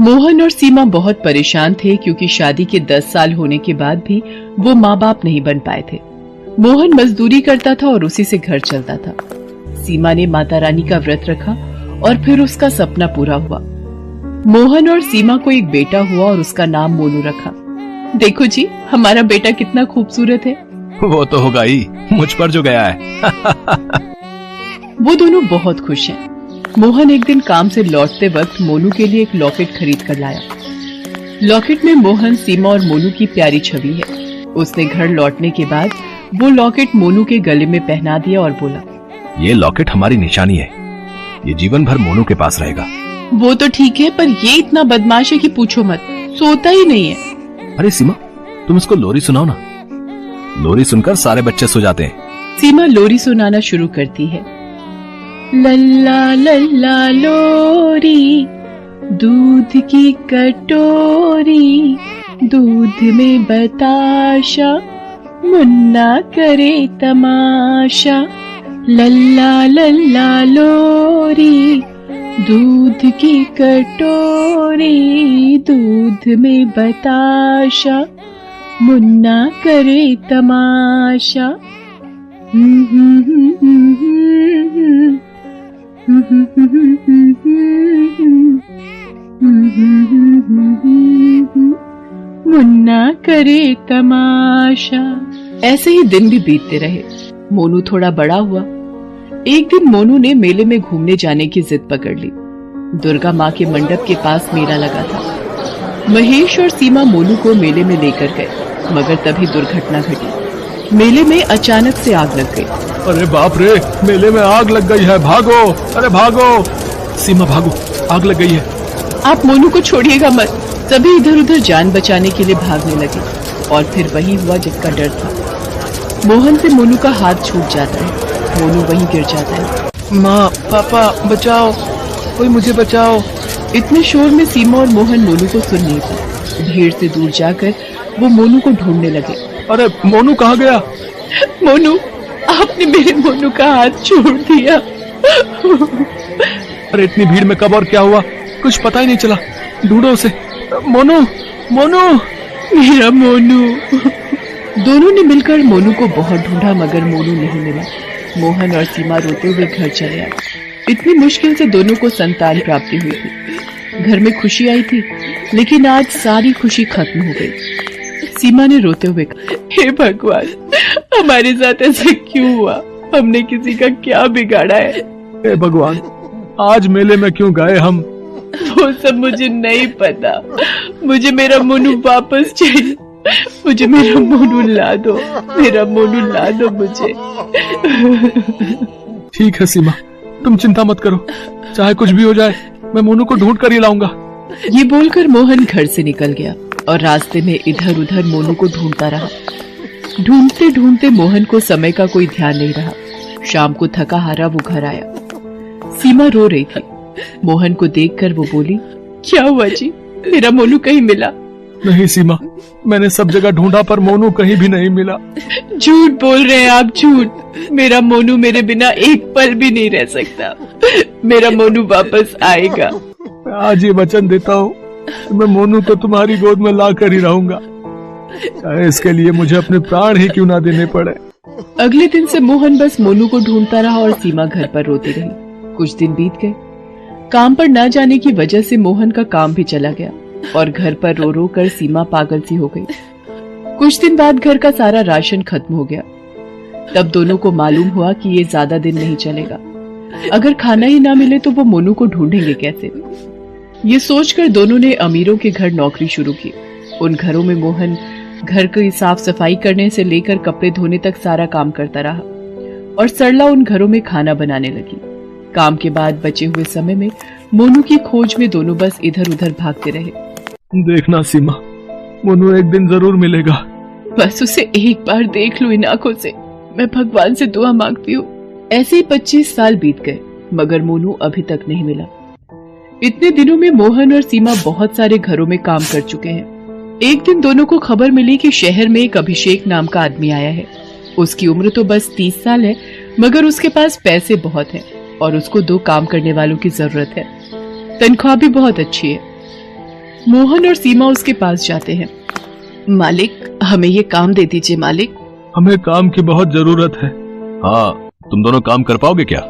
मोहन और सीमा बहुत परेशान थे क्योंकि शादी के 10 साल होने के बाद भी वो माँ बाप नहीं बन पाए थे। मोहन मजदूरी करता था और उसी से घर चलता था। सीमा ने माता रानी का व्रत रखा और फिर उसका सपना पूरा हुआ। मोहन और सीमा को एक बेटा हुआ और उसका नाम मोनू रखा। देखो जी, हमारा बेटा कितना खूबसूरत है। वो तो होगा ही, मुझ पर जो गया है। वो दोनों बहुत खुश हैं। मोहन एक दिन काम से लौटते वक्त मोनू के लिए एक लॉकेट खरीद कर लाया। लॉकेट में मोहन, सीमा और मोनू की प्यारी छवि है। उसने घर लौटने के बाद वो लॉकेट मोनू के गले में पहना दिया और बोला, ये लॉकेट हमारी निशानी है, ये जीवन भर मोनू के पास रहेगा। वो तो ठीक है, पर ये इतना बदमाश है कि पूछो मत, सोता ही नहीं है। अरे सीमा, तुम इसको लोरी सुनाओ ना। लोरी सुनकर सारे बच्चे सो जाते हैं। सीमा लोरी सुनाना शुरू करती है। लल्ला लल्ला लोरी, दूध की कटोरी, दूध में बताशा, मुन्ना करे तमाशा। लल्ला लल्ला लोरी, दूध की कटोरी, दूध में बताशा, मुन्ना करे तमाशा। मुन्ना करे तमाशा। ऐसे ही दिन भी बीतते रहे। मोनू थोड़ा बड़ा हुआ। एक दिन मोनू ने मेले में घूमने जाने की जिद पकड़ ली। दुर्गा माँ के मंडप के पास मेला लगा था। महेश और सीमा मोनू को मेले में लेकर गए, मगर तभी दुर्घटना घटी। मेले में अचानक से आग लग गई। अरे बाप रे, मेले में आग लग गई है, भागो, अरे भागो। सीमा भागो, आग लग गई है। आप मोनू को छोड़िएगा मत। सभी इधर उधर जान बचाने के लिए भागने लगे और फिर वही हुआ जिसका डर था। मोहन से मोनू का हाथ छूट जाता है। मोनू वहीं गिर जाता है। माँ, पापा, बचाओ, कोई मुझे बचाओ। इतने शोर में सीमा और मोहन मोनू को सुन नहीं पाए। भीड़ से दूर जाकर वो मोनू को ढूंढने लगे। अरे मोनू कहाँ गया? मोनू, आपने मेरे मोनू का हाथ छोड़ दिया। अरे इतनी भीड़ में कब और क्या हुआ, कुछ पता ही नहीं चला। ढूंढो उसे। मोनू, मोनू, मेरा मोनू। दोनों ने मिलकर मोनू को बहुत ढूंढा, मगर मोनू नहीं मिला। मोहन और सीमा रोते हुए घर चले आए। इतनी मुश्किल से दोनों को संतान प्राप्ति हुई थी। घर में खुशी आई थी, लेकिन आज सारी खुशी खत्म हो गई। सीमा ने रोते हुए कहा, हे भगवान, हमारे साथ ऐसा क्यों हुआ? हमने किसी का क्या बिगाड़ा है? हे भगवान, आज मेले में क्यों गए हम? वो सब मुझे नहीं पता। मुझे मेरा मोनू वापस चाहिए। मुझे मेरा मोनू ला दो। मेरा मोनू ला दो मुझे। ठीक है सीमा, तुम चिंता मत करो, चाहे कुछ भी हो जाए, मैं मोनू को ढूंढ कर ही लाऊंगा। ये बोलकर मोहन घर से निकल गया और रास्ते में इधर उधर मोनू को ढूंढता रहा। ढूंढते ढूंढते मोहन को समय का कोई ध्यान नहीं रहा। शाम को थका हारा वो घर आया। सीमा रो रही थी। मोहन को देखकर वो बोली, क्या हुआ जी, मेरा मोनू कहीं मिला? नहीं सीमा, मैंने सब जगह ढूंढा पर मोनू कहीं भी नहीं मिला। झूठ बोल रहे हैं आप, झूठ। मेरा मोनू मेरे बिना एक पल भी नहीं रह सकता। मेरा मोनू वापस आएगा। आज ये वचन देता हूँ, मैं मोनू को तुम्हारी गोद में ला कर ही रहूंगा, चाहे इसके लिए मुझे अपने प्राण ही क्यों ना देने पड़े। अगले दिन से मोहन बस मोनू को ढूंढता रहा और सीमा घर पर रोती रही। कुछ दिन बीत गए। काम पर न जाने की वजह से मोहन का काम भी चला गया और घर पर रो रो कर सीमा पागल सी हो गई। कुछ दिन बाद घर का सारा राशन खत्म हो गया। तब दोनों को मालूम हुआ कि ये ज्यादा दिन नहीं चलेगा। अगर खाना ही ना मिले तो वो मोनू को ढूंढेंगे कैसे? ये सोचकर दोनों ने अमीरों के घर नौकरी शुरू की। उन घरों में मोहन घर की साफ सफाई करने से लेकर कपड़े धोने तक सारा काम करता रहा और सरला उन घरों में खाना बनाने लगी। काम के बाद बचे हुए समय में मोनू की खोज में दोनों बस इधर उधर भागते रहे। देखना सीमा, मोनू एक दिन जरूर मिलेगा। बस उसे एक बार देख लो इन आंखों से। मैं भगवान से दुआ मांगती हूँ। ऐसे ही 25 साल बीत गए, मगर मोनू अभी तक नहीं मिला। इतने दिनों में मोहन और सीमा बहुत सारे घरों में काम कर चुके हैं। एक दिन दोनों को खबर मिली कि शहर में एक अभिषेक नाम का आदमी आया है। उसकी उम्र तो बस 30 साल है, मगर उसके पास पैसे बहुत हैं और उसको 2 काम करने वालों की जरूरत है। तनख्वाह भी बहुत अच्छी है। मोहन और सीमा उसके पास जाते हैं। मालिक, हमें ये काम दे दीजिए मालिक। हमें काम की बहुत जरूरत है। हाँ, तुम दोनों काम कर पाओगे क्या?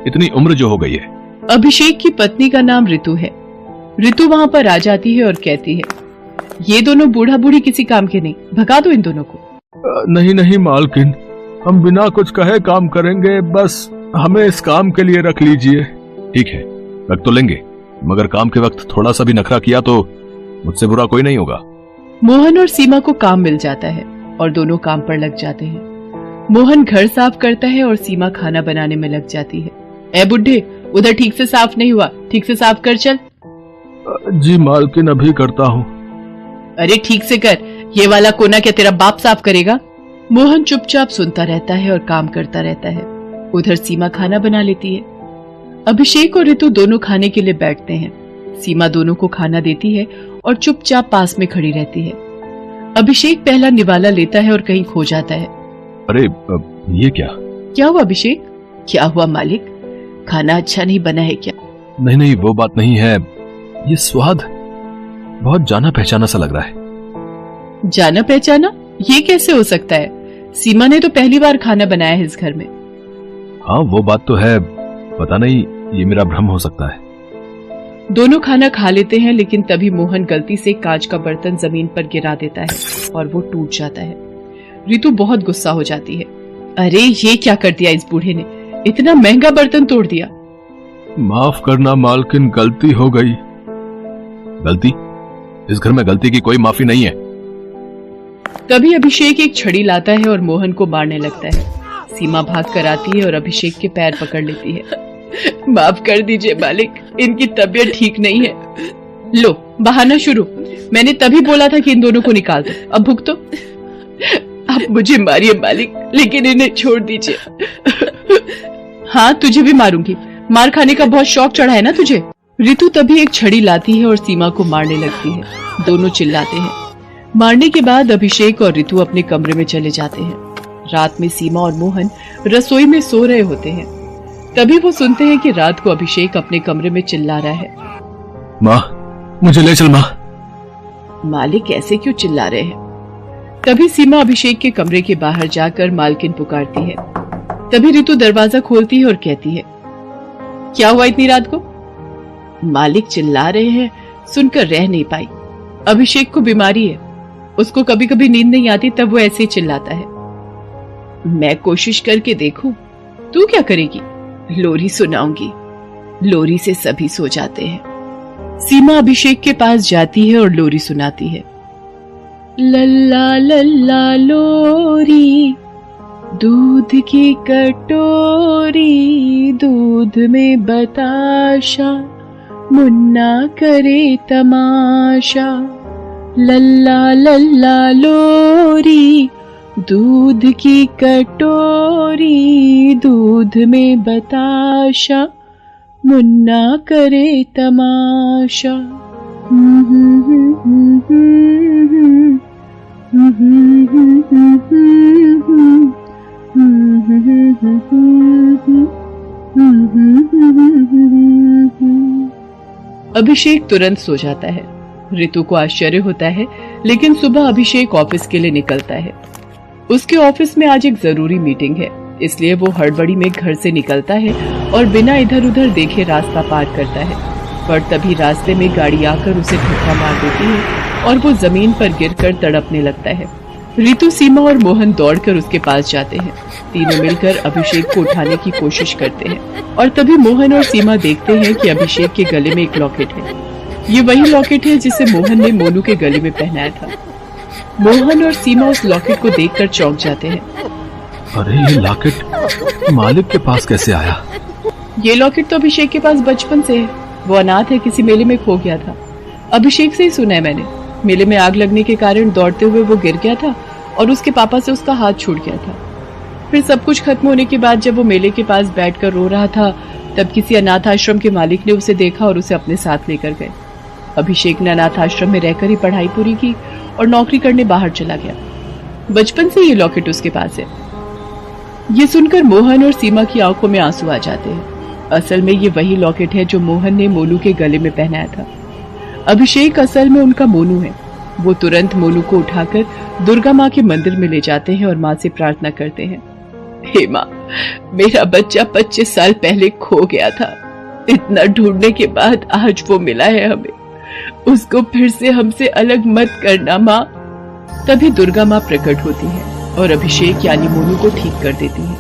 इतनी उम्र जो हो गई है। अभिषेक की पत्नी का नाम ऋतु है। ऋतु वहां पर आ जाती है और कहती है, ये दोनों बूढ़ा बूढ़ी किसी काम के नहीं, भगा दो इन दोनों को। नहीं नहीं मालकिन, हम बिना कुछ कहे काम करेंगे, बस हमें इस काम के लिए रख लीजिए। ठीक है, रख तो लेंगे, मगर काम के वक्त थोड़ा सा भी नखरा किया तो मुझसे बुरा कोई नहीं होगा। मोहन और सीमा को काम मिल जाता है और दोनों काम पर लग जाते हैं। मोहन घर साफ करता है और सीमा खाना बनाने में लग जाती है। ए बुड्ढे, उधर ठीक से साफ नहीं हुआ, ठीक से साफ कर चल। जी मालकिन, अभी करता हूँ। अरे ठीक से कर, ये वाला कोना क्या तेरा बाप साफ करेगा? मोहन चुपचाप सुनता रहता है और काम करता रहता है। उधर सीमा खाना बना लेती है। अभिषेक और ऋतु दोनों खाने के लिए बैठते हैं। सीमा दोनों को खाना देती है और चुपचाप पास में खड़ी रहती है। अभिषेक पहला निवाला लेता है और कहीं खो जाता है। अरे ये क्या हुआ अभिषेक? क्या हुआ मालिक? खाना अच्छा नहीं बना है क्या? नहीं नहीं, वो बात नहीं है, ये स्वाद बहुत जाना पहचाना सा लग रहा है। जाना पहचाना? ये कैसे हो सकता है? सीमा ने तो पहली बार खाना बनाया है इस घर में। हाँ वो बात तो है, पता नहीं, ये मेरा भ्रम हो सकता है। दोनों खाना खा लेते हैं, लेकिन तभी मोहन गलती से कांच का बर्तन जमीन पर गिरा देता है और वो टूट जाता है। ऋतु बहुत गुस्सा हो जाती है। अरे ये क्या कर दिया इस बूढ़े ने, इतना महंगा बर्तन तोड़ दिया। माफ करना मालकिन, गलती हो गई। गलती? इस घर में गलती की कोई माफी नहीं है। तभी अभिषेक एक छड़ी लाता है और मोहन को मारने लगता है। सीमा भाग कर आती है और अभिषेक के पैर पकड़ लेती है। माफ कर दीजिए मालिक, इनकी तबीयत ठीक नहीं है। लो बहाना शुरू, मैंने तभी बोला था कि इन दोनों को निकाल दो, अब भुगतो। आप मुझे मारिए मालिक, लेकिन इन्हें छोड़ दीजिए। हाँ तुझे भी मारूंगी, मार खाने का बहुत शौक चढ़ा है ना तुझे। ऋतु तभी एक छड़ी लाती है और सीमा को मारने लगती है। दोनों चिल्लाते हैं। मारने के बाद अभिषेक और ऋतु अपने कमरे में चले जाते हैं। रात में सीमा और मोहन रसोई में सो रहे होते हैं। तभी वो सुनते हैं कि रात को अभिषेक अपने कमरे में चिल्ला रहा है, माँ मुझे ले चल माँ। मालिक ऐसे क्यों चिल्ला रहे हैं? तभी सीमा अभिषेक के कमरे के बाहर जाकर मालकिन पुकारती है। तभी ऋतु दरवाजा खोलती है और कहती है, क्या हुआ इतनी रात को? मालिक चिल्ला रहे हैं, सुनकर रह नहीं पाई। अभिषेक को बीमारी है, उसको कभी कभी नींद नहीं आती, तब वो ऐसे ही चिल्लाता है। मैं कोशिश करके देखूं, तू क्या करेगी? लोरी सुनाऊंगी, लोरी से सभी सो जाते हैं। सीमा अभिषेक के पास जाती है और लोरी सुनाती है। लल्ला लल्ला लोरी, दूध की कटोरी, दूध में बताशा, मुन्ना करे तमाशा। लल्ला लल्ला लोरी, दूध की कटोरी, दूध में बताशा, मुन्ना करे तमाशा। अभिषेक तुरंत सो जाता है। ऋतु को आश्चर्य होता है, लेकिन सुबह अभिषेक ऑफिस के लिए निकलता है। उसके ऑफिस में आज एक जरूरी मीटिंग है, इसलिए वो हड़बड़ी में घर से निकलता है और बिना इधर उधर देखे रास्ता पार करता है। पर तभी रास्ते में गाड़ी आकर उसे धक्का मार देती है और वो जमीन पर गिरकर तड़पने लगता है। ऋतु, सीमा और मोहन दौड़कर उसके पास जाते हैं। तीनों मिलकर अभिषेक को उठाने की कोशिश करते हैं और तभी मोहन और सीमा देखते हैं कि अभिषेक के गले में एक लॉकेट है। ये वही लॉकेट है जिसे मोहन ने मोनू के गले में पहनाया था। मोहन और सीमा उस लॉकेट को देखकर चौंक जाते हैं। अरे ये लॉकेट मालिक के पास कैसे आया? ये लॉकेट तो अभिषेक के पास बचपन से है, वो अनाथ है, किसी मेले में खो गया था। अभिषेक से ही सुना है मैंने। मेले में आग लगने के कारण दौड़ते हुए वो गिर गया था और उसके पापा से उसका हाथ छूट गया था। फिर सब कुछ खत्म होने के बाद जब वो मेले के पास बैठकर रो रहा था, तब किसी अनाथ आश्रम के मालिक ने उसे देखा और उसे अपने साथ लेकर गए। अभिषेक ने अनाथ आश्रम में रहकर ही पढ़ाई पूरी की और नौकरी करने बाहर चला गया। बचपन से ये लॉकेट उसके पास है। ये सुनकर मोहन और सीमा की आंखों में आंसू आ जाते हैं। असल में ये वही लॉकेट है जो मोहन ने मोनू के गले में पहनाया था। अभिषेक असल में उनका मोनू है। वो तुरंत मोनू को उठाकर दुर्गा माँ के मंदिर में ले जाते हैं और माँ से प्रार्थना करते हैं, हे माँ, मेरा बच्चा 25 साल पहले खो गया था। इतना ढूंढने के बाद आज वो मिला है हमें। उसको फिर से हमसे अलग मत करना माँ। तभी दुर्गा माँ प्रकट होती है और अभिषेक यानी मोनू को ठीक कर देती है।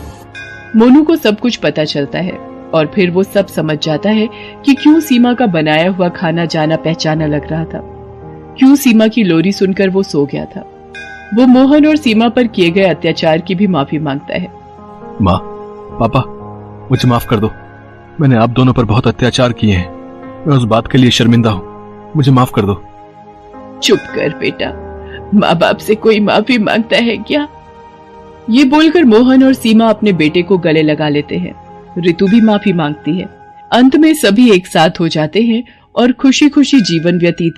मोनू को सब कुछ पता चलता है और फिर वो सब समझ जाता है कि क्यों सीमा का बनाया हुआ खाना जाना पहचाना लग रहा था, क्यों सीमा की लोरी सुनकर वो सो गया था। वो मोहन और सीमा पर किए गए अत्याचार की भी माफी मांगता है। माँ, पापा, मुझे माफ कर दो। मैंने आप दोनों पर बहुत अत्याचार किए हैं। मैं उस बात के लिए शर्मिंदा हूँ। मुझे माफ कर दो। चुप कर बेटा, माँ बाप से कोई माफी मांगता है क्या? ये बोलकर मोहन और सीमा अपने बेटे को गले लगा लेते हैं। ऋतु भी माफी मांगती है। अंत में सभी एक साथ हो जाते हैं और खुशी खुशी जीवन व्यतीत